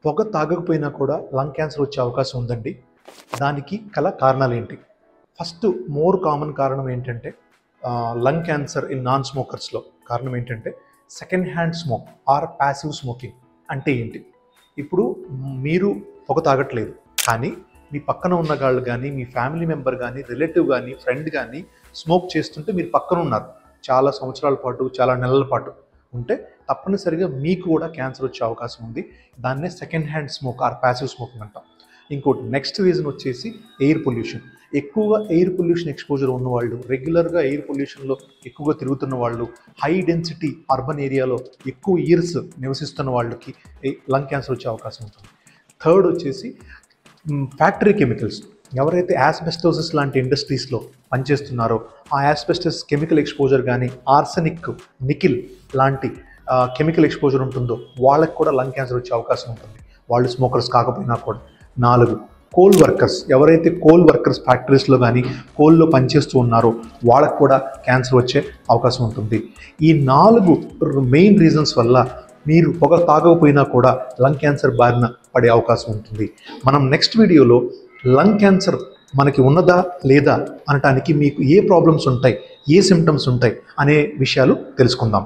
పొగ తాగకపోయినా కూడా lung cancer వచ్చే అవకాశం ఉందండి. దానికి గల కారణాలేంటి? ఫస్ట్ మోర్ కామన్ కారణం ఏంటంటే లంగ్ క్యాన్సర్ ఇన్ నాన్ స్మోకర్స్లో కారణం ఏంటంటే second hand smoke or passive smoking. అంటే ఏంటి? ఇప్పుడు మీరు పొగ తాగట్లేదు, కానీ మీ పక్కన ఉన్న వాళ్ళు కానీ, మీ ఫ్యామిలీ మెంబర్ కానీ, రిలేటివ్ కానీ, ఫ్రెండ్ కానీ స్మోక్ చేస్తుంటే మీరు పక్కన ఉన్నారు చాలా సంవత్సరాల పాటు, చాలా నెలల పాటు ఉంటే తప్పనిసరిగా మీకు కూడా క్యాన్సర్ వచ్చే అవకాశం ఉంది. దాన్నే second hand smoke or passive smoking అంటాం. ఇంకోటి నెక్స్ట్ రీజన్ వచ్చేసి ఎయిర్ పొల్యూషన్. ఎక్కువగా ఎయిర్ పొల్యూషన్ ఎక్స్పోజర్ ఉన్నవాళ్ళు, రెగ్యులర్గా ఎయిర్ పొల్యూషన్లో ఎక్కువగా తిరుగుతున్న వాళ్ళు, హై డెన్సిటీ అర్బన్ ఏరియాలో ఎక్కువ ఇయర్స్ నివసిస్తున్న వాళ్ళకి లంగ్ క్యాన్సర్ వచ్చే అవకాశం ఉంటుంది. థర్డ్ వచ్చేసి ఫ్యాక్టరీ కెమికల్స్. ఎవరైతే యాస్బెస్టోసిస్ లాంటి ఇండస్ట్రీస్లో పనిచేస్తున్నారో ఆ యాస్బెస్టస్ కెమికల్ ఎక్స్పోజర్ కానీ, ఆర్సెనిక్, నికిల్ లాంటి కెమికల్ ఎక్స్పోజర్ ఉంటుందో వాళ్ళకి కూడా లంగ్ క్యాన్సర్ వచ్చే అవకాశం ఉంటుంది, వాళ్ళు స్మోకర్స్ కాకపోయినా కూడా. 4, కోల్ వర్కర్స్. ఎవరైతే కోల్ వర్కర్స్ ఫ్యాక్టరీస్లో కానీ కోల్లో పనిచేస్తూ ఉన్నారో వాళ్ళకు కూడా క్యాన్సర్ వచ్చే అవకాశం ఉంటుంది. ఈ 4 మెయిన్ రీజన్స్ వల్ల మీరు పొగ తాగకపోయినా కూడా లంగ్ క్యాన్సర్ బారిన పడే అవకాశం ఉంటుంది. మనం నెక్స్ట్ వీడియోలో లంగ్ క్యాన్సర్ మనకి ఉన్నదా లేదా అనటానికి మీకు ఏ ప్రాబ్లమ్స్ ఉంటాయి, ఏ సిమ్టమ్స్ ఉంటాయి అనే విషయాలు తెలుసుకుందాం.